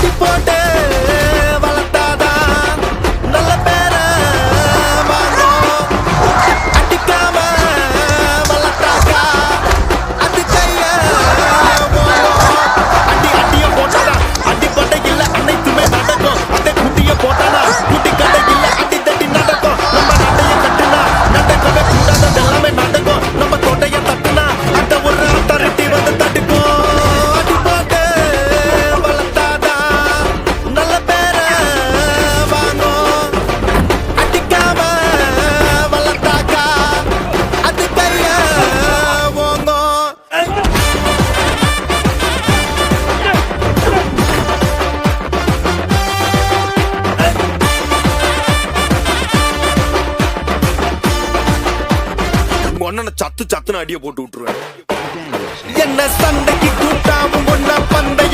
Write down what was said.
அடி போட்டு வளர்த்தாதான் நல்ல பேர வாங்கும். அடிக்காம வளர்த்தாக்கா அது கைய ஓங்கும். அடிய போட்டானா அடிப்பட்ட இல்ல அனைத்துமே நடக்கும். அந்த குட்டிய போட்டானா குட்டி கதை இல்ல அடி தட்டி நடக்கும். நம்ம நடைய கட்டுனா நடக்கவே கூடாது எல்லாமே நடக்கும். நம்ம தொடைய தட்டுனா அந்த ஒரு அத்தாரிட்டி வந்து தடுக்கும். அடி போட்டு வளர்த்தாதான் நல்ல பேர வாங்கும். அடிக்காம வளர்த்தாக்கா அது கைய ஓங்கும். ஒன்ன சத்துன்னு அடிய போட்டு விட்டுருவேன். என்ன சண்டைக்கு கூட்டாவும் ஒன்ன பந்தை